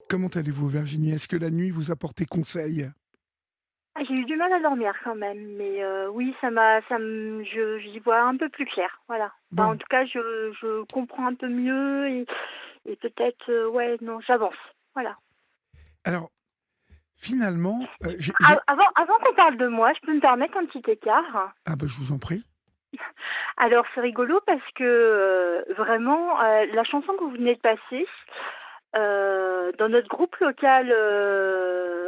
Comment allez-vous, Virginie? Est-ce que la nuit vous a porté conseil? Ah, j'ai eu du mal à dormir quand même, mais oui, j'y vois un peu plus clair, voilà. Enfin, en Bon, tout cas, je comprends un peu mieux et peut-être, ouais, non, j'avance, voilà. alors finalement, Avant qu'on parle de moi, je peux me permettre un petit écart? ah bah, je vous en prie. Alors, c'est rigolo parce que, vraiment, la chanson que vous venez de passer, dans notre groupe local,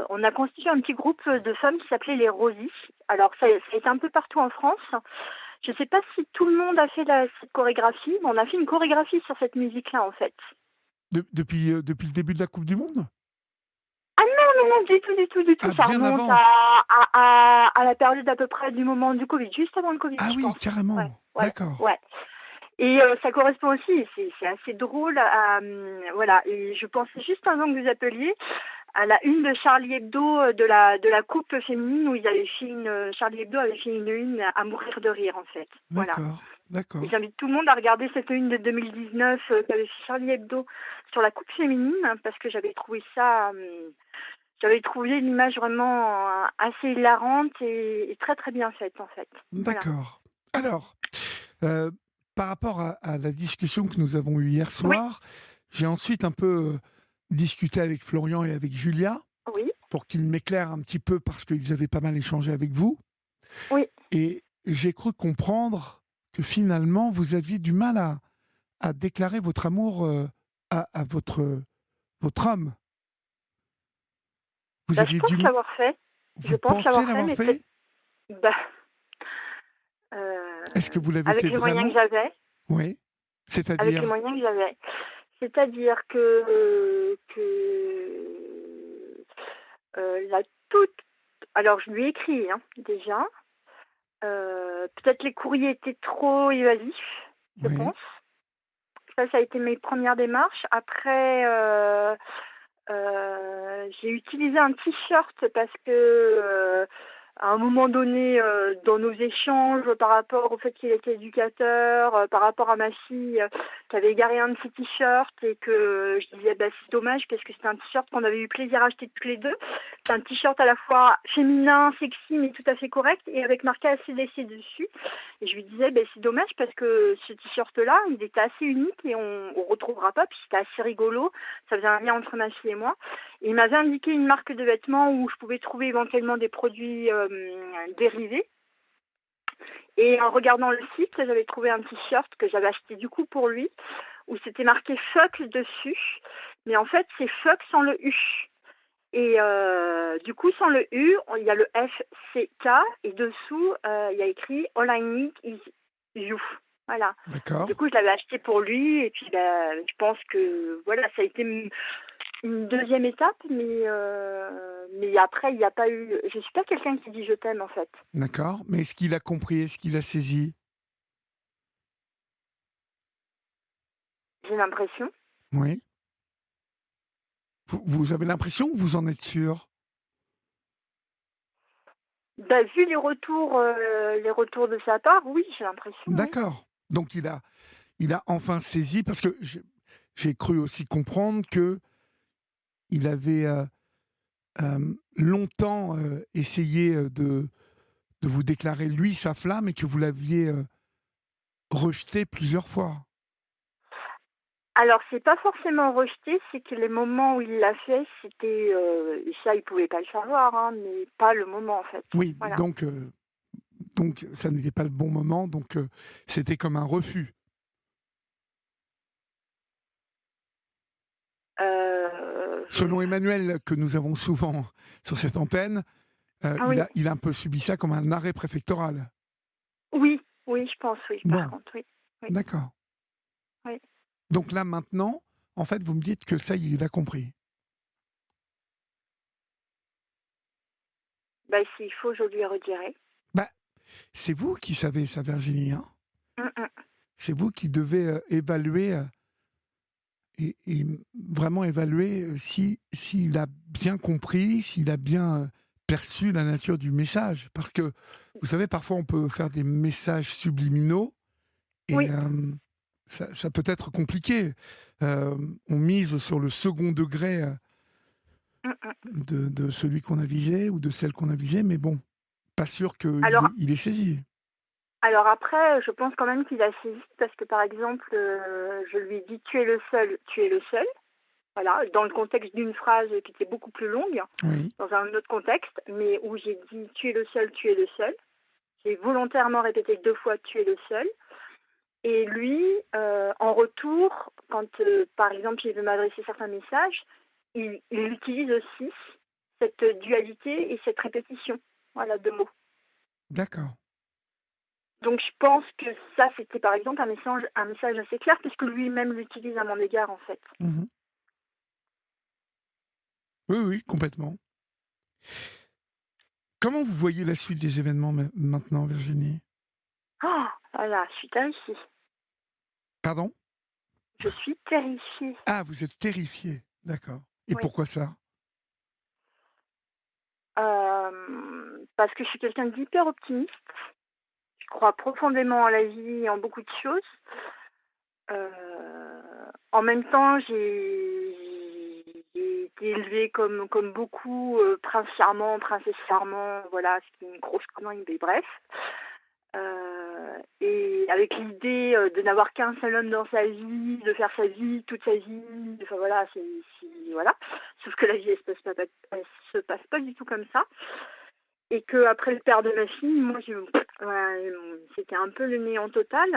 on a constitué un petit groupe de femmes qui s'appelait les Rosies. Alors ça a été un peu partout en France. Je ne sais pas si tout le monde a fait cette chorégraphie, mais on a fait une chorégraphie sur cette musique-là, en fait. Depuis le début de la coupe du monde? Ah non, non, non, du tout, du tout, du tout. Ah, Ça bien remonte avant? à la période à peu près du moment du Covid, juste avant le Covid, Ah je oui, pense. Ouais, carrément, ouais, d'accord. ouais. Et ça correspond aussi, c'est assez drôle à, voilà. Et je pensais juste avant que vous appeliez à la une de Charlie Hebdo, de la coupe féminine où ils avaient fait Charlie Hebdo avait fait une une à mourir de rire, en fait. Voilà. D'accord, Et d'accord. j'invite tout le monde à regarder cette une de 2019 qu'avait fait Charlie Hebdo sur la coupe féminine, parce que j'avais trouvé l'image vraiment assez hilarante et très très bien faite, en fait. Voilà. D'accord. Alors, heu, par rapport à la discussion que nous avons eue hier Oui, soir, j'ai ensuite un peu, discuté avec Florian et avec Julia oui, pour qu'ils m'éclairent un petit peu parce qu'ils avaient pas mal échangé avec vous. oui. Et j'ai cru comprendre que finalement, vous aviez du mal à déclarer votre amour, à votre homme. Vous Bah, je aviez pense du l'avoir fait. Je Vous pense pensez l'avoir fait, l'avoir mais peut-être, fait? bah, Est-ce que vous l'avez avec fait les moyens que vraiment? j'avais. Oui. Avec les C'est-à-dire? moyens que j'avais. C'est-à-dire que la toute alors je lui ai écrit, hein, déjà. Peut-être les courriers étaient trop évasifs, je Oui. pense. Ça a été mes premières démarches. Après, j'ai utilisé un t-shirt parce que, à un moment donné, dans nos échanges par rapport au fait qu'il était éducateur, par rapport à ma fille, qui avait égaré un de ses t-shirts et que je disais: «Bah, c'est dommage» parce que c'était un t-shirt qu'on avait eu plaisir à acheter toutes les 2. C'est un t-shirt à la fois féminin, sexy, mais tout à fait correct et avec marqué ACDC dessus. Et je lui disais: «Beh, c'est dommage parce que ce t-shirt-là, il était assez unique et on retrouvera pas, puis c'était assez rigolo. Ça faisait un lien entre ma fille et moi». Et il m'avait indiqué une marque de vêtements où je pouvais trouver éventuellement des produits, dérivés. Et en regardant le site, j'avais trouvé un t-shirt que j'avais acheté du coup pour lui, où c'était marqué «Fuck» dessus, mais en fait, c'est «Fuck» sans le U. Et du coup, sans le U, il y a le FCK et dessous, il y a écrit «All I need is you». Voilà. D'accord. Du coup, je l'avais acheté pour lui et puis, bah, je pense que voilà, ça a été une deuxième étape, mais après, il y a pas eu je suis pas quelqu'un qui dit «je t'aime», en fait. D'accord. Mais est-ce qu'il a compris? Est-ce qu'il a saisi? J'ai l'impression. Oui. Vous avez l'impression ou vous en êtes sûr? Bah, vu les retours de sa part, oui, j'ai l'impression, oui. D'accord. Donc il a enfin saisi parce que j'ai cru aussi comprendre que il avait, longtemps, essayé, de vous déclarer lui sa flamme et que vous l'aviez, rejeté plusieurs fois. Alors, c'est pas forcément rejeté, c'est que les moments où il l'a fait, c'était, et ça, il pouvait pas le savoir, hein, mais pas le moment, en fait. Oui, mais Voilà. donc ça n'était pas le bon moment, donc c'était comme un refus. Je Selon Emmanuel, que nous avons souvent sur cette antenne, ah il oui, a un peu subi ça comme un arrêt préfectoral. oui, oui, je pense, oui, par Bon, contre, oui. Oui, d'accord. oui. Donc là, maintenant, en fait, vous me dites que ça y est, il a compris. Bah, s'il faut, je lui redirai. Bah, c'est vous qui savez ça, Virginie, hein. Mmh mh. C'est vous qui devez, évaluer, et vraiment évaluer, si s'il a bien compris, s'il a bien, perçu la nature du message. Parce que, vous savez, parfois, on peut faire des messages subliminaux et Oui, ça peut être compliqué. On mise sur le second degré, Mmh mh. de celui qu'on a visé ou de celle qu'on a visée, mais bon, pas sûr qu'il Alors il est saisi. alors après, je pense quand même qu'il a saisi parce que, par exemple, je lui ai dit: «Tu es le seul, tu es le seul». Voilà, dans le contexte d'une phrase qui était beaucoup plus longue, Oui, dans un autre contexte, mais où j'ai dit: «Tu es le seul, tu es le seul». J'ai volontairement répété 2 fois: «Tu es le seul». Et lui, en retour, quand, par exemple, il veut m'adresser certains messages, il utilise aussi cette dualité et cette répétition, voilà, de mots. d'accord. Donc je pense que ça, c'était, par exemple, un message assez clair puisque lui-même l'utilise à mon égard, en fait. Mmh. Oui, oui, complètement. Comment vous voyez la suite des événements maintenant, Virginie? Oh! Là je suis terrifiée. Pardon? Je suis terrifiée, Ah, vous êtes terrifiée, d'accord. Et oui. pourquoi ça? Parce que je suis quelqu'un d'hyper optimiste. Je crois profondément en la vie et en beaucoup de choses. En même temps, j'ai été élevée comme beaucoup, prince charmant, princesse charmant, voilà, c'est une grosse connerie, mais bref. Et avec l'idée, de n'avoir qu'un seul homme dans sa vie, de faire sa vie, toute sa vie, enfin voilà, voilà. Sauf que la vie, elle se passe pas du tout comme ça. Et qu'après le père de ma fille, moi, voilà, c'était un peu le néant total.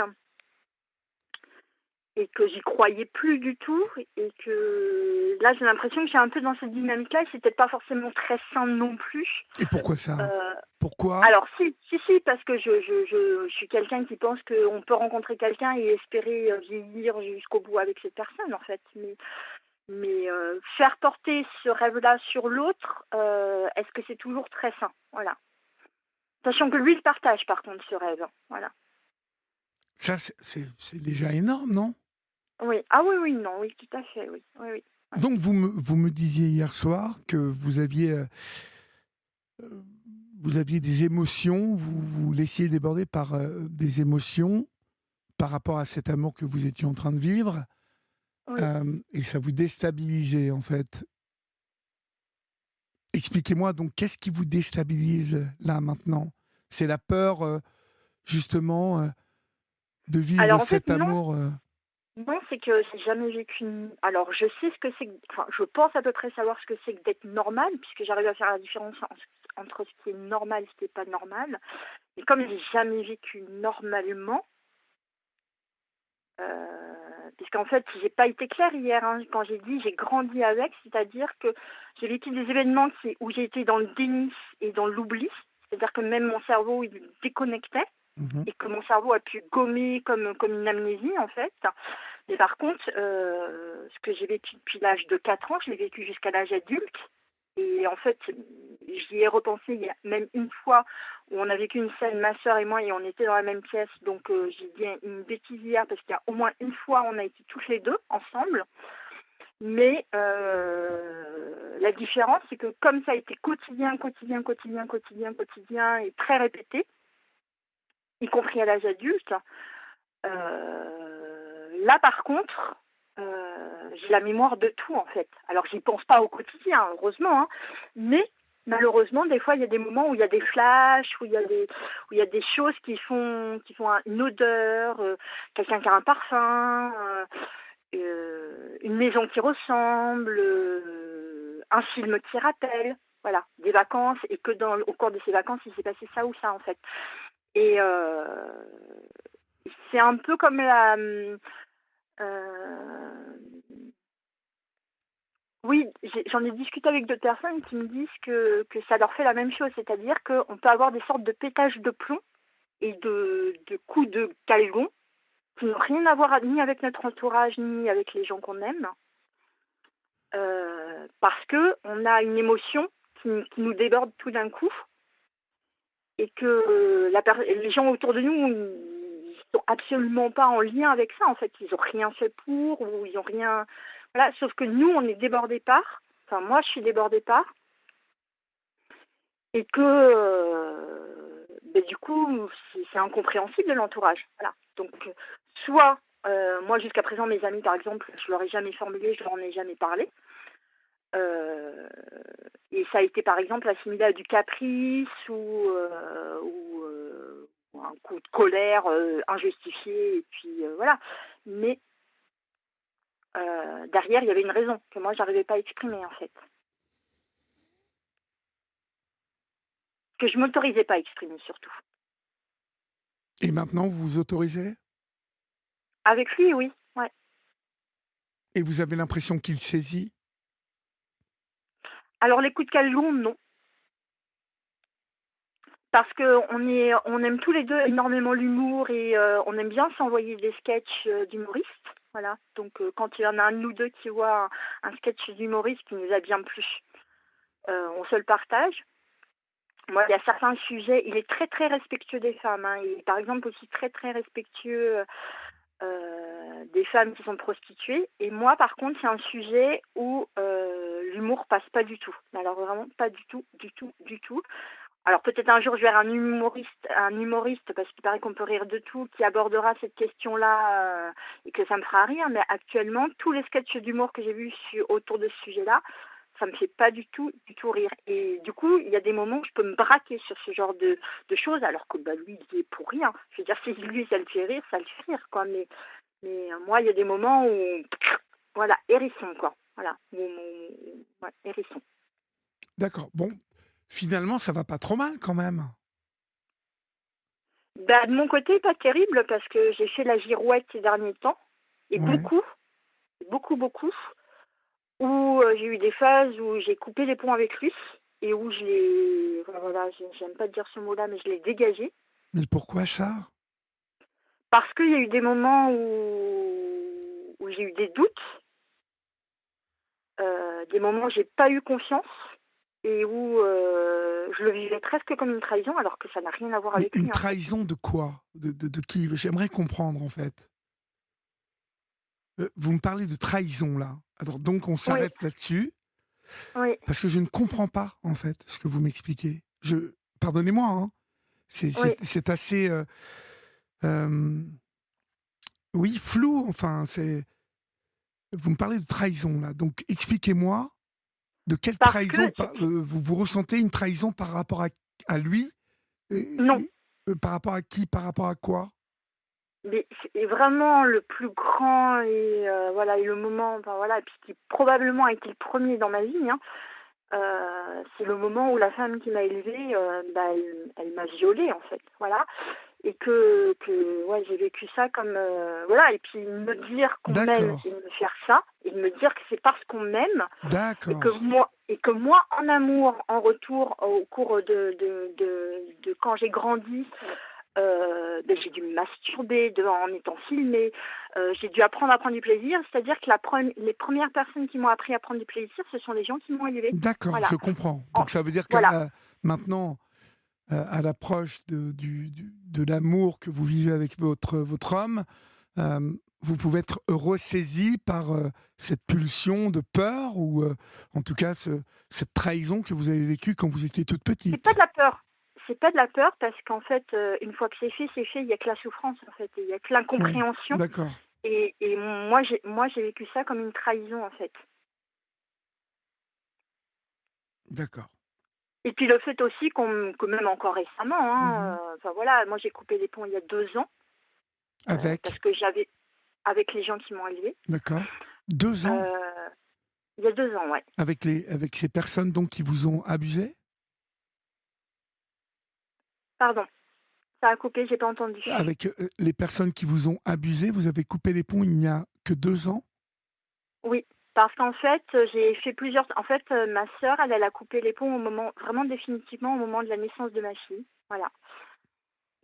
Et que j'y croyais plus du tout et que là, j'ai l'impression que j'ai un peu dans cette dynamique-là et c'est peut-être pas forcément très sain non plus. Et pourquoi Heu, ça? Pourquoi? alors si, parce que je suis quelqu'un qui pense qu'on peut rencontrer quelqu'un et espérer, vieillir jusqu'au bout avec cette personne, en fait. Mais faire porter ce rêve-là sur l'autre, est-ce que c'est toujours très sain? Voilà. Sachant que lui, il partage par contre ce rêve, voilà. Ça, c'est déjà énorme, non? Oui. Ah oui, oui, non, oui, tout à fait, oui. Oui, oui. Ouais. Donc vous me disiez hier soir que vous aviez des émotions, vous vous laissiez déborder par, des émotions par rapport à cet amour que vous étiez en train de vivre, Oui. et ça vous déstabilisait, en fait. Expliquez-moi donc qu'est-ce qui vous déstabilise, là, maintenant? C'est la peur, justement, de vivre Alors en fait, cet non. amour, Non, c'est que j'ai jamais vécu alors je sais ce que c'est enfin, je pense à peu près savoir ce que c'est que d'être normal, puisque j'arrive à faire la différence entre ce qui est normal et ce qui est pas normal. Mais comme j'ai jamais vécu normalement, puisqu'en fait, j'ai pas été claire hier, hein, quand j'ai dit: «J'ai grandi avec», c'est-à-dire que j'ai vécu des événements où j'ai été dans le déni et dans l'oubli. C'est-à-dire que même mon cerveau, il déconnectait mmh. et que mon cerveau a pu gommer comme une amnésie, en fait. Mais par contre, ce que j'ai vécu depuis l'âge de 4 ans, je l'ai vécu jusqu'à l'âge adulte. Et en fait, j'y ai repensé il y a même une fois où on a vécu une scène, ma sœur et moi, et on était dans la même pièce. Donc, j'ai dit une bêtise hier parce qu'il y a au moins une fois, on a été toutes les deux ensemble. Mais la différence, c'est que comme ça a été quotidien, quotidien, quotidien, quotidien, quotidien et très répété, y compris à l'âge adulte, là, par contre, j'ai la mémoire de tout, en fait. Alors, j'y pense pas au quotidien, heureusement, hein, mais malheureusement, des fois, il y a des moments où il y a des flashs, où il y a des choses qui font une odeur, quelqu'un qui a un parfum, une maison qui ressemble, un film qui rappelle, voilà, des vacances et que au cours de ces vacances, il s'est passé ça ou ça, en fait. Et c'est un peu comme oui, j'en ai discuté avec d'autres personnes qui me disent que ça leur fait la même chose, c'est-à-dire qu'on peut avoir des sortes de pétages de plomb et de coups de galgon qui n'ont rien à voir ni avec notre entourage ni avec les gens qu'on aime, parce qu'on a une émotion qui nous déborde tout d'un coup et que les gens autour de nous, ils sont absolument pas en lien avec ça, en fait. Ils ont rien fait pour ou ils ont rien voilà, sauf que nous, on est débordés par enfin, moi, je suis débordée par et que, du coup, c'est incompréhensible de l'entourage, voilà. Donc soit, moi, jusqu'à présent, mes amis, par exemple, je leur ai jamais formulé, je leur en ai jamais parlé. Heu, et ça a été, par exemple, assimilé à du caprice ou un coup de colère, injustifié et puis, voilà. Mais, derrière, il y avait une raison que moi j'arrivais pas à exprimer, en fait. Que je m'autorisais pas à exprimer surtout. Et maintenant, vous vous autorisez? Avec lui, oui, ouais. Et vous avez l'impression qu'il saisit? Alors les coups de calembour, non. Parce qu'on aime tous les 2 énormément l'humour et on aime bien s'envoyer des sketchs, d'humoristes, voilà. Donc quand il y en a un de nous 2 qui voit un sketch d'humoriste qui nous a bien plu, on se le partage. Moi, il y a certains sujets il est très, très respectueux des femmes, hein. Il est par exemple aussi très, très respectueux, des femmes qui sont prostituées et moi, par contre, c'est un sujet où, l'humour passe pas du tout. Mais alors vraiment pas du tout, du tout, du tout. Alors peut-être un jour je verrai un humoriste parce qu'il paraît qu'on peut rire de tout, qui abordera cette question-là et que ça me fera rire. Mais actuellement, tous les sketchs d'humour que j'ai vus autour de ce sujet-là, ça me fait pas du tout rire. Et du coup, il y a des moments où je peux me braquer sur ce genre de choses, alors que bah, lui, il y est pour rien. Je veux dire, si lui, ça le fait rire, ça le fait rire, quoi. Mais moi, il y a des moments où, voilà, hérisson, quoi. Voilà, ouais, hérisson. D'accord. Bon, finalement, ça va pas trop mal quand même. Bah, de mon côté, pas terrible parce que j'ai fait la girouette ces derniers temps et Ouais. beaucoup, beaucoup, beaucoup, où j'ai eu des phases où j'ai coupé les ponts avec lui et où je l'ai, enfin, voilà, j'aime pas dire ce mot-là, mais je l'ai dégagé Mais pourquoi ça? parce qu'il y a eu des moments où j'ai eu des doutes, des moments où j'ai pas eu confiance et où je le vivais presque comme une trahison alors que ça n'a rien à voir Mais avec une lui en fait. trahison de quoi? De qui? J'aimerais comprendre en fait. Vous me parlez de trahison là. Alors donc on Oui, s'arrête là-dessus, oui, parce que je ne comprends pas en fait ce que vous m'expliquez. Pardonnez-moi, hein, oui. c'est assez, hem, oui, flou, enfin vous me parlez de trahison là, donc expliquez-moi de quelle Parce que trahison vous ressentez une trahison par rapport à lui? non. Par rapport à qui? Par rapport à quoi? Mais c'est vraiment le plus grand et voilà et le moment, enfin voilà, et puis qui probablement a été le premier dans ma vie, hein, c'est le moment où la femme qui m'a élevée, bah, elle m'a violée en fait, voilà et que ouais, j'ai vécu ça comme, voilà et puis me dire qu'on m'aime D'accord, et me faire ça et me dire que c'est parce qu'on m'aime d'accord. et que moi en amour, en retour, au cours de quand j'ai grandi, beh, j'ai dû me masturber en étant filmée, j'ai dû apprendre à prendre du plaisir. C'est-à-dire que les premières personnes qui m'ont appris à prendre du plaisir, ce sont les gens qui m'ont élevée. D'accord, Voilà. je comprends. En Donc ça veut dire que, voilà. maintenant, à l'approche de l'amour que vous vivez avec votre homme, vous pouvez être ressaisi par, cette pulsion de peur ou, en tout cas cette trahison que vous avez vécue quand vous étiez toute C'est pas de petite? la peur. C'est pas de la peur parce qu'en fait, une fois que c'est fait, c'est fait. Il y a que la souffrance, en fait, et il y a que Oui, l'incompréhension d'accord, et moi j'ai vécu ça comme une trahison, en fait. d'accord. Et puis le fait aussi que même encore récemment, hein, Mmh. enfin voilà, moi j'ai coupé les ponts il y a 2 ans, parce Avec? que j'avais avec les gens qui m'ont élevée. D'accord. 2 ans? Heu, il y a 2 ans, ouais. Avec ces personnes donc qui vous ont abusé? Pardon, ça a coupé, j'ai pas entendu. Avec, les personnes qui vous ont abusé, vous avez coupé les ponts il n'y a que 2 ans? Oui, parce qu'en fait, j'ai fait plusieurs en fait, ma sœur, elle a coupé les ponts au moment vraiment définitivement au moment de la naissance de ma fille, voilà.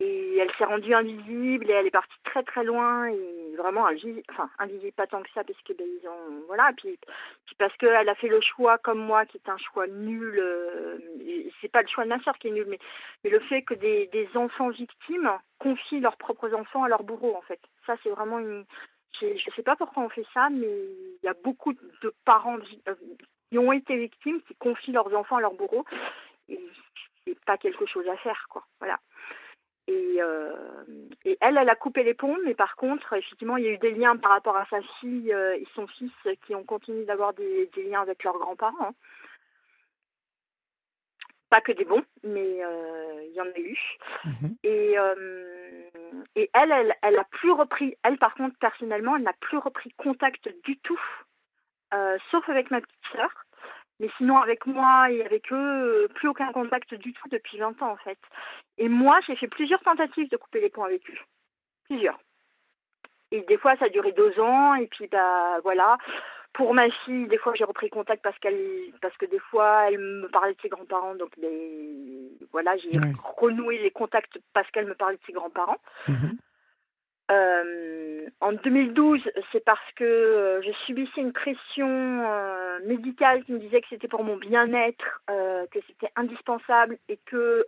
Et elle s'est rendue invisible et elle est partie très, très loin et vraiment invisible pas tant que ça parce que, beh, ils ont voilà, puis parce qu'elle a fait le choix comme moi qui est un choix nul, et c'est pas le choix de ma sœur qui est nul, mais le fait que des enfants victimes confient leurs propres enfants à leurs bourreaux, en fait. Ça, c'est vraiment une je sais pas pourquoi on fait ça, mais il y a beaucoup de parents qui ont été victimes, qui confient leurs enfants à leurs bourreaux et c'est pas quelque chose à faire, quoi, voilà. Et elle a coupé les ponts, mais par contre, effectivement, il y a eu des liens par rapport à sa fille et son fils qui ont continué d'avoir des liens avec leurs grands-parents, hein. Pas que des bons, mais il y en a eu. Mmh. Et, elle a plus repris. Elle, par contre, personnellement, elle n'a plus repris contact du tout, sauf avec ma petite sœur. Mais sinon, avec moi et avec eux, plus aucun contact du tout depuis 20 ans, en fait. Et moi, j'ai fait plusieurs tentatives de couper les ponts avec eux. Plusieurs. Et des fois, ça a duré 2 ans. Et puis, bah, voilà. Pour ma fille, des fois, j'ai repris contact parce que des fois, elle me parlait de ses grands-parents. Donc, voilà, j'ai Ouais. renoué les contacts parce qu'elle me parlait de ses grands-parents. Mmh. En 2012, c'est parce que je subissais une pression médicale qui me disait que c'était pour mon bien-être, que c'était indispensable et que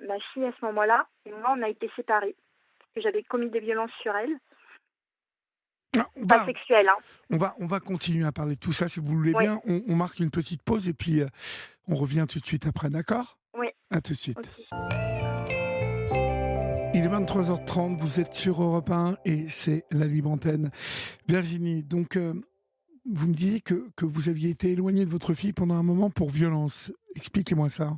ma fille, à ce moment-là, et moi, on a été séparés. Que j'avais commis des violences sur elle, Ah, pas sexuelles, hein. on va continuer à parler de tout ça si vous voulez Oui, bien. On marque une petite pause et puis, on revient tout de suite après, d'accord? oui, À tout de suite. ok. Il est 23h30, vous êtes sur Europe 1 et c'est la libre antenne. Virginie, donc, vous me disiez que vous aviez été éloignée de votre fille pendant un moment pour violence. Expliquez-moi ça.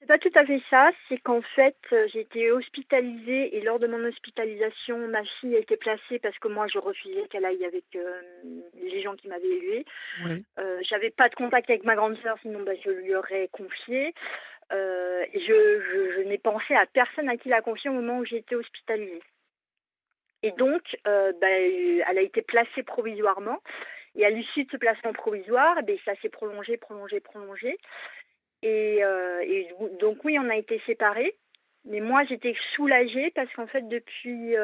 C'est pas tout à fait ça, c'est qu'en fait, j'ai été hospitalisée et lors de mon hospitalisation, ma fille a été placée parce que moi je refusais qu'elle aille avec les gens qui m'avaient élevée. Oui. J'avais pas de contact avec ma grande sœur, sinon bah, je lui aurais confié. Et je n'ai pensé à personne à qui la confier au moment où j'ai été hospitalisée. Et donc, bah, elle a été placée provisoirement. Et à l'issue de ce placement provisoire, ben, ça s'est prolongé, prolongé, prolongé. Donc oui, on a été séparés. Mais moi, j'étais soulagée parce qu'en fait, depuis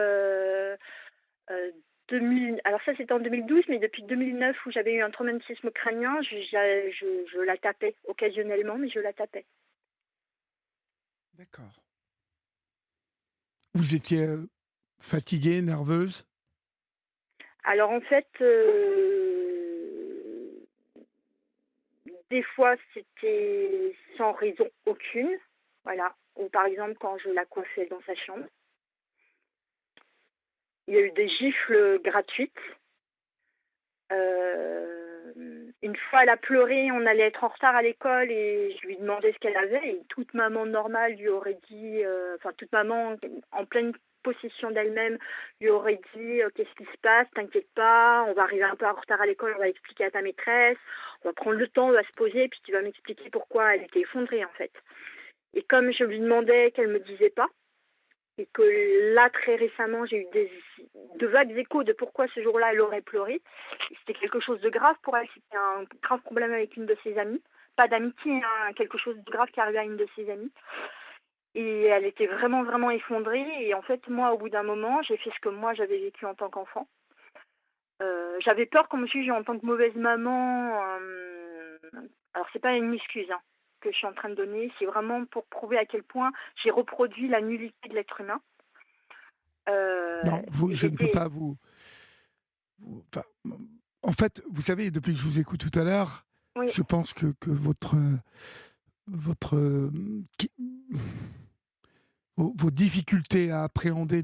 2000, alors ça c'était en 2012, mais depuis 2009 où j'avais eu un traumatisme crânien, je la tapais occasionnellement, mais je la tapais. D'accord. Vous étiez fatiguée, nerveuse? Alors en fait, des fois c'était sans raison aucune, voilà. Ou par exemple quand je la coiffais dans sa chambre. Il y a eu des gifles gratuites. Une fois, elle a pleuré, on allait être en retard à l'école et je lui demandais ce qu'elle avait et toute maman normale lui aurait dit, enfin toute maman en pleine possession d'elle-même lui aurait dit qu'est-ce qui se passe, t'inquiète pas, on va arriver un peu en retard à l'école, on va expliquer à ta maîtresse, on va prendre le temps, on va se poser et puis tu vas m'expliquer pourquoi elle était effondrée en fait. Et comme je lui demandais qu'elle me disait pas, et que là, très récemment, j'ai eu de vagues échos de pourquoi ce jour-là, elle aurait pleuré. C'était quelque chose de grave pour elle. C'était un grave problème avec une de ses amies. Pas d'amitié, hein, quelque chose de grave qui arrivait à une de ses amies. Et elle était vraiment, vraiment effondrée. Et en fait, moi, au bout d'un moment, j'ai fait ce que moi, j'avais vécu en tant qu'enfant. J'avais peur qu'on me juge en tant que mauvaise maman. Alors, c'est pas une excuse, hein, que je suis en train de donner. C'est vraiment pour prouver à quel point j'ai reproduit la nullité de l'être humain. Non, je ne peux J'étais pas enfin, en fait, vous savez, depuis que je vous écoute tout à l'heure, oui, je pense que votre, vos difficultés à appréhender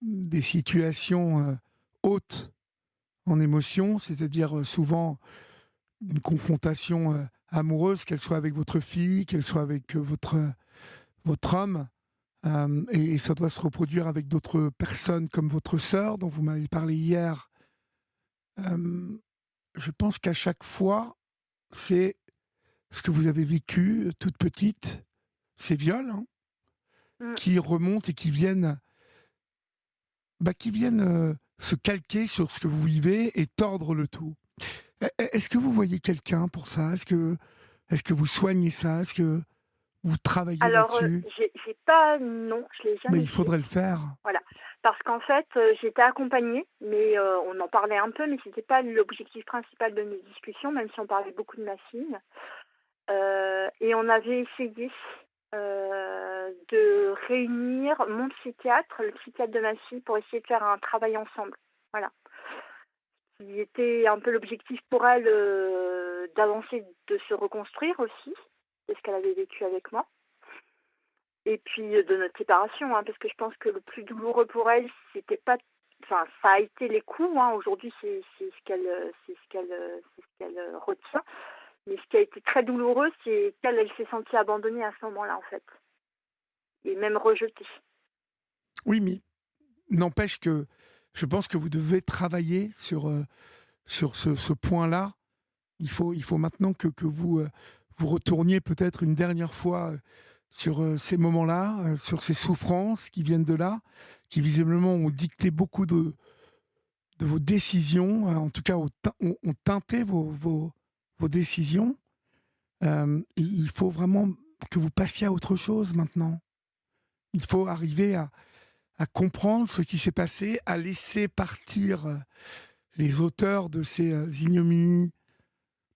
des situations hautes en émotion, c'est-à-dire souvent une confrontation amoureuse, qu'elle soit avec votre fille, qu'elle soit avec votre homme, et ça doit se reproduire avec d'autres personnes comme votre sœur, dont vous m'avez parlé hier. Euh, je pense qu'à chaque fois, c'est ce que vous avez vécu toute petite, ces viols, hein, mmh. qui remontent et qui viennent se calquer sur ce que vous vivez et tordre le tout. Est-ce que vous voyez quelqu'un pour ça? Est-ce que vous soignez ça? Est-ce que vous travaillez Alors, là-dessus? j'ai pas non, je l'ai Mais jamais il fait, faudrait le faire. voilà. Parce qu'en fait, j'étais accompagnée, mais on en parlait un peu, mais c'était pas l'objectif principal de nos discussions, même si on parlait beaucoup de ma fille. Et on avait essayé, de réunir mon psychiatre, le psychiatre de ma fille, pour essayer de faire un travail ensemble. Voilà. Qui était un peu l'objectif pour elle, d'avancer, de se reconstruire aussi, de ce qu'elle avait vécu avec moi. Et puis de notre séparation, hein, parce que je pense que le plus douloureux pour elle, c'était pas, enfin, ça a été les coups, hein. Aujourd'hui, c'est ce qu'elle retient. Mais ce qui a été très douloureux, c'est qu'elle, elle s'est sentie abandonnée à ce moment-là, en fait, et même rejetée. Oui, mais n'empêche que je pense que vous devez travailler sur ce point-là. Il faut maintenant que vous, vous retourniez peut-être une dernière fois, sur, ces moments-là, sur ces souffrances qui viennent de là, qui visiblement ont dicté beaucoup de vos décisions, en tout cas ont teinté vos décisions. Il faut vraiment que vous passiez à autre chose maintenant. Il faut arriver à comprendre ce qui s'est passé, à laisser partir, les auteurs de ces, ignominies,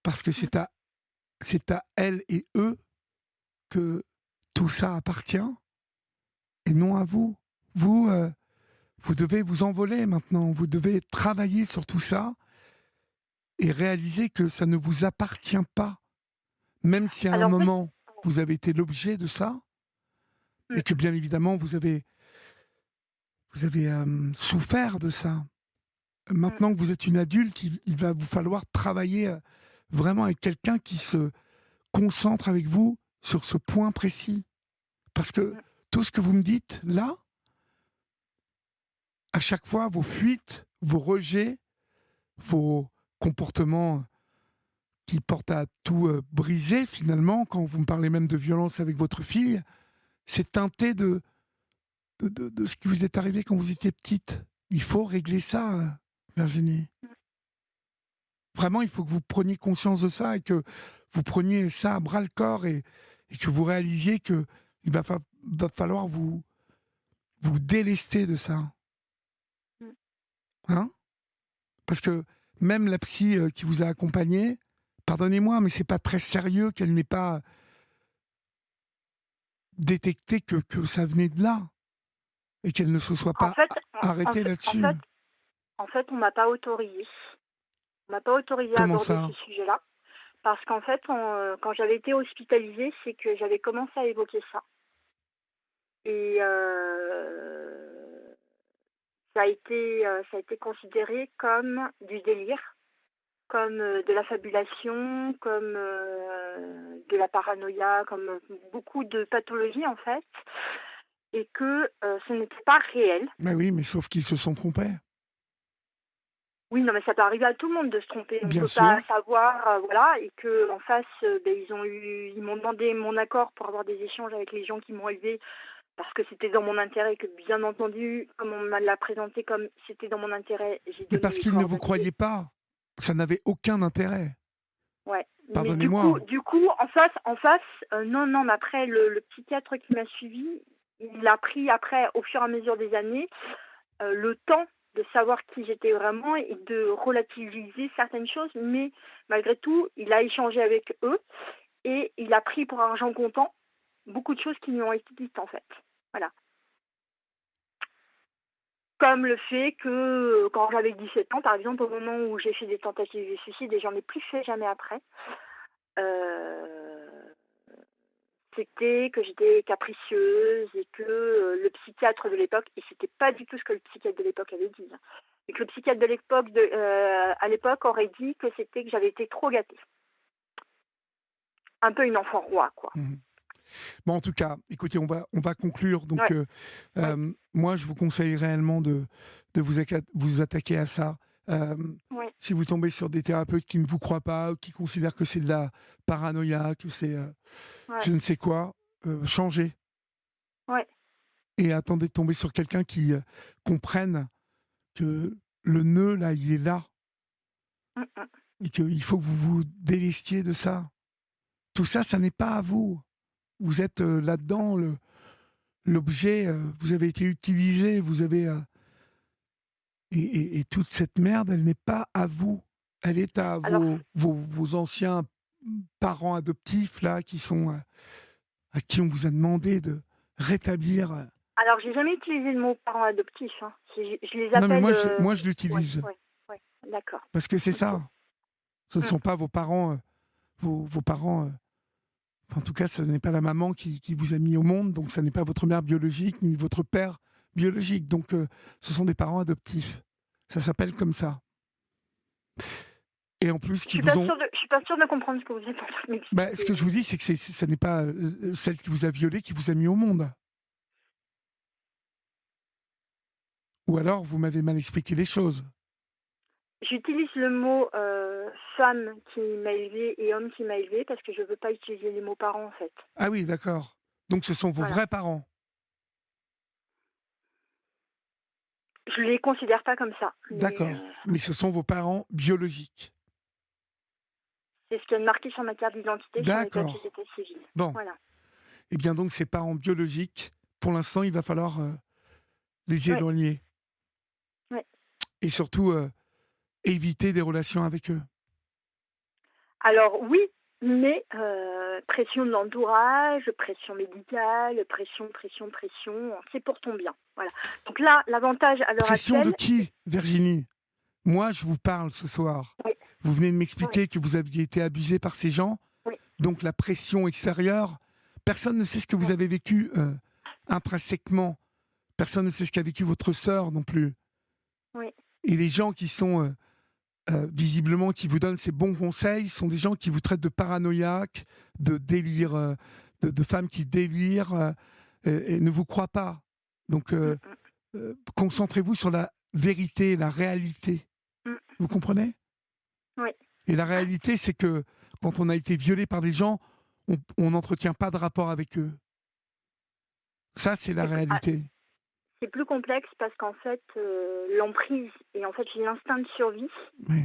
parce que Mmh. c'est à elles et eux que tout ça appartient et non à vous. Vous, vous devez vous envoler maintenant, vous devez travailler sur tout ça et réaliser que ça ne vous appartient pas, même si à un Alors en fait, moment, vous avez été l'objet de ça et que mmh, bien évidemment vous avez, souffert de ça. mmh, Maintenant que vous êtes une adulte, il va vous falloir travailler, vraiment avec quelqu'un qui se concentre avec vous sur ce point précis. Parce que mmh. tout ce que vous me dites là, à chaque fois, vos fuites, vos rejets, vos comportements qui portent à tout, briser finalement, quand vous me parlez même de violence avec votre fille, c'est teinté de ce qui vous est arrivé quand vous étiez petite. Il faut régler ça, Virginie. Vraiment, il faut que vous preniez conscience de ça et que vous preniez ça à bras le corps et que vous réalisiez que il va falloir vous délester de ça, Mmh. hein? Parce que même la psy, qui vous a accompagné, pardonnez-moi, mais c'est pas très sérieux qu'elle n'ait pas détecté que ça venait de là et qu'elle ne se soit En pas fait en arrêtée fait en là-dessus. fait en fait, on m'a pas autorisée. On m'a pas autorisée à Comment aborder ça? ces sujets-là parce qu'en fait, quand j'avais été hospitalisée, c'est que j'avais commencé à évoquer ça et ça a été considéré comme du délire, comme, de la fabulation, comme, de la paranoïa, comme, beaucoup de pathologies, en fait, et que, ce n'était pas réel. Bah oui, mais sauf qu'ils se sont trompés. Oui, non, mais ça peut arriver à tout le monde de se tromper. On Bien peut pas sûr. savoir, voilà, et qu'en face, ils m'ont demandé mon accord pour avoir des échanges avec les gens qui m'ont élevée parce que c'était dans mon intérêt et que, bien entendu, comme on me l'a présenté comme c'était dans mon intérêt, j'ai Mais donné parce mes qu'ils ne vous coordonnées. croyaient pas. Ça n'avait aucun intérêt. Ouais, mais Pardonnez-moi. du coup, en face, non, non, mais après le psychiatre qui m'a suivie, il a pris après, au fur et à mesure des années, le temps de savoir qui j'étais vraiment et de relativiser certaines choses, mais malgré tout, il a échangé avec eux et il a pris pour argent comptant beaucoup de choses qui lui ont été dites, en fait. Voilà. Comme le fait que, quand j'avais 17 ans, par exemple, au moment où j'ai fait des tentatives de suicide et j'en ai plus fait jamais après, heu c'était que j'étais capricieuse et que, le psychiatre de l'époque, et c'était pas du tout ce que le psychiatre de l'époque avait dit, hein, et que le psychiatre de l'époque à l'époque aurait dit que c'était que j'avais été trop gâtée. Un peu une enfant roi, quoi. Mmh. Bon, en tout cas, écoutez, on va conclure. Donc, Ouais, ouais, moi, je vous conseille réellement de vous attaquer à ça. ouais, Si vous tombez sur des thérapeutes qui ne vous croient pas, ou qui considèrent que c'est de la paranoïa, que c'est, ouais, je ne sais quoi, changez ouais. et attendez de tomber sur quelqu'un qui, comprenne que le nœud, là, il est là Mmh mh. et qu'il faut que vous vous délestiez de ça. Tout ça, ça n'est pas à vous. Vous êtes, là-dedans, l'objet, vous avez été utilisé, vous avez, et toute cette merde, elle n'est pas à vous. Elle est à Alors vos anciens parents adoptifs là, qui sont, à qui on vous a demandé de rétablir, alors j'ai jamais utilisé le mot parents adoptifs, hein. Je les non mais appelle, moi je ouais, l'utilise, ouais, ouais, d'accord. parce que c'est OK. ça. Ce ne Mmh. sont pas vos parents, vos parents, enfin, en tout cas, ce n'est pas la maman qui vous a mis au monde, donc ça n'est pas votre mère biologique ni votre père biologique, donc ce sont des parents adoptifs. Ça s'appelle comme ça. Et en plus, qui vous ont... Je suis pas sûre de comprendre ce que vous êtes en train de Bah, ce que m'expliquer. je vous dis, c'est que ça n'est pas celle qui vous a violé qui vous a mis au monde. Ou alors, vous m'avez mal expliqué les choses. J'utilise le mot femme qui m'a élevée et homme qui m'a élevée parce que je veux pas utiliser les mots parents en fait. Ah oui, d'accord. Donc ce sont vos Voilà. vrais parents. Je les considère pas comme ça, mais D'accord. Mais ce sont vos parents biologiques. c'est ce qui est marqué sur ma carte d'identité, sur les papiers D'accord. d'état civil. Bon. Voilà. Eh bien donc, ces parents biologiques, pour l'instant, il va falloir les Oui, éloigner. oui. Et surtout, éviter des relations avec eux. Alors oui, mais pression de l'entourage, pression médicale, pression, c'est pour ton bien. Voilà. Donc là, l'avantage à l'heure Pression de actuelle, qui, Virginie? Moi, je vous parle ce soir. oui, Vous venez de oui, m'expliquer que vous aviez été abusé par ces gens. oui, Donc la pression extérieure, personne ne sait ce que vous oui, avez vécu intrinsèquement. Personne ne sait ce qu'a vécu votre sœur non plus. oui, Et les gens qui sont visiblement qui vous donnent ces bons conseils sont des gens qui vous traitent de paranoïaques, de délire, de femmes qui délirent et ne vous croient pas. Donc mm, mm, concentrez-vous sur la vérité, la réalité. mm, Vous comprenez? oui. Et la réalité, c'est que quand on a été violé par des gens, on n'entretient pas de rapport avec eux. Ça, c'est la Ah, réalité. c'est plus complexe parce qu'en fait, l'emprise et en fait l'instinct de survie Oui,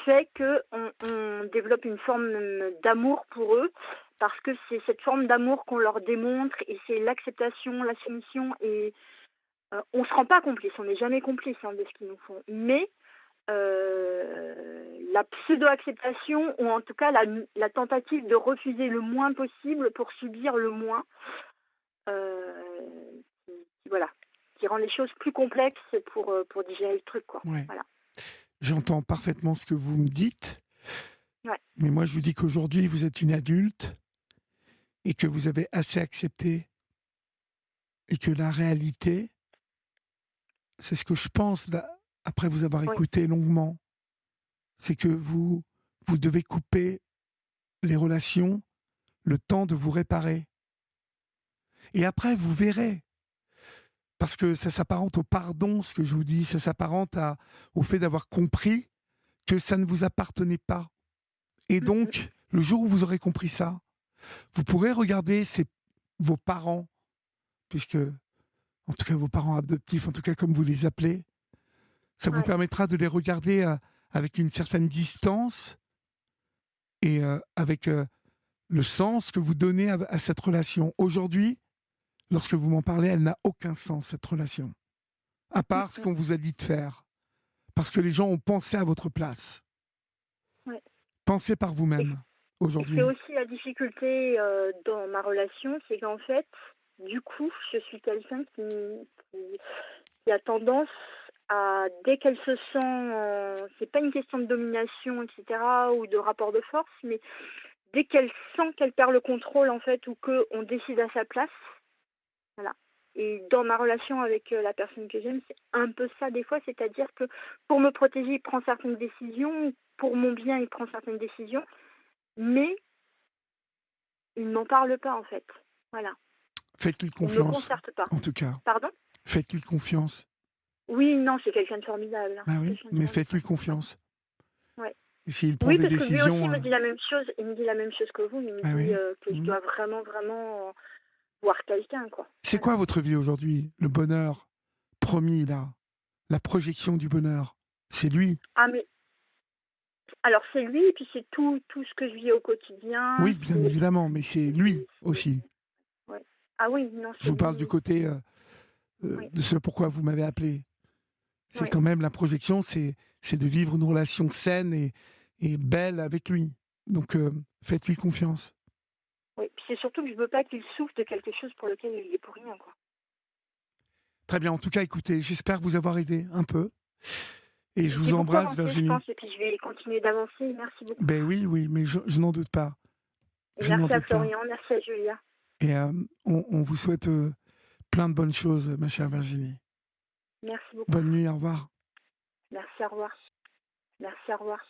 fait que on développe une forme d'amour pour eux parce que c'est cette forme d'amour qu'on leur démontre et c'est l'acceptation, la soumission et on se rend pas complice, on n'est jamais complice hein, de ce qu'ils nous font, mais la pseudo-acceptation ou en tout cas la tentative de refuser le moins possible pour subir le moins, voilà, qui rend les choses plus complexes pour digérer le truc, quoi. ouais. Voilà. J'entends parfaitement ce que vous me dites, Ouais. mais moi, je vous dis qu'aujourd'hui, vous êtes une adulte et que vous avez assez accepté et que la réalité, c'est ce que je pense après vous avoir Oui. écouté longuement, c'est que vous devez couper les relations, le temps de vous réparer. Et après, vous verrez. Parce que ça s'apparente au pardon, ce que je vous dis, ça s'apparente au fait d'avoir compris que ça ne vous appartenait pas. Et Mm, mm. donc, le jour où vous aurez compris ça, vous pourrez regarder vos parents, puisque, en tout cas, vos parents adoptifs, en tout cas, comme vous les appelez, ça vous Ouais. permettra de les regarder avec une certaine distance et avec le sens que vous donnez à cette relation. Aujourd'hui, lorsque vous m'en parlez, elle n'a aucun sens, cette relation. À Mm, part ce mm. qu'on vous a dit de faire. Parce que les gens ont pensé à votre place. Ouais. Pensez par Et vous-même, c'est aujourd'hui. aussi la difficulté dans ma relation, c'est qu'en fait, du coup, je suis quelqu'un qui, qui a tendance à, dès qu'elle se sent, c'est pas une question de domination, etc., ou de rapport de force, mais dès qu'elle sent qu'elle perd le contrôle, en fait, ou qu'on décide à sa place, voilà. Et dans ma relation avec la personne que j'aime, c'est un peu ça des fois, c'est-à-dire que pour me protéger, il prend certaines décisions, pour mon bien, il prend certaines décisions, mais il ne m'en parle pas en fait. Voilà. Faites-lui Il ne me confiance, concerte pas. en tout cas. Pardon? Faites-lui confiance. Oui, non, c'est quelqu'un de formidable, hein. Ah C'est oui, quelqu'un de mais formidable. faites-lui confiance. Ouais. Et s'il prend Oui, des parce que lui aussi décisions... me dit la même chose. Il me dit la même chose que vous. Il me ah dit oui. que je Mhm. dois vraiment, vraiment voir quelqu'un, quoi. C'est Voilà. quoi votre vie aujourd'hui? Le bonheur promis, là? La projection du bonheur? C'est lui? Ah, mais alors c'est lui, et puis c'est tout ce que je vis au quotidien. Oui, bien évidemment, mais c'est lui C'est- aussi. ouais. Ah oui, non, Je c'est vous parle du lui. côté Oui, de ce pourquoi vous m'avez appelé. C'est oui, quand même la projection, c'est de vivre une relation saine et belle avec lui. Donc faites-lui confiance. oui. Puis c'est surtout que je veux pas qu'il souffre de quelque chose pour lequel il est pour rien, quoi. Très bien, en tout cas, écoutez, j'espère vous avoir aidé un peu. Et je vous J'ai beaucoup embrasse, avancé, je Virginie. pense, et puis je vais continuer d'avancer. Merci beaucoup. Ben oui, oui, mais je n'en doute pas. Et Je n'en merci à doute pas. Florian, merci à Julia. Et on vous souhaite plein de bonnes choses, ma chère Virginie. Merci beaucoup. Bonne nuit, au revoir. Merci, au revoir. Merci, au revoir.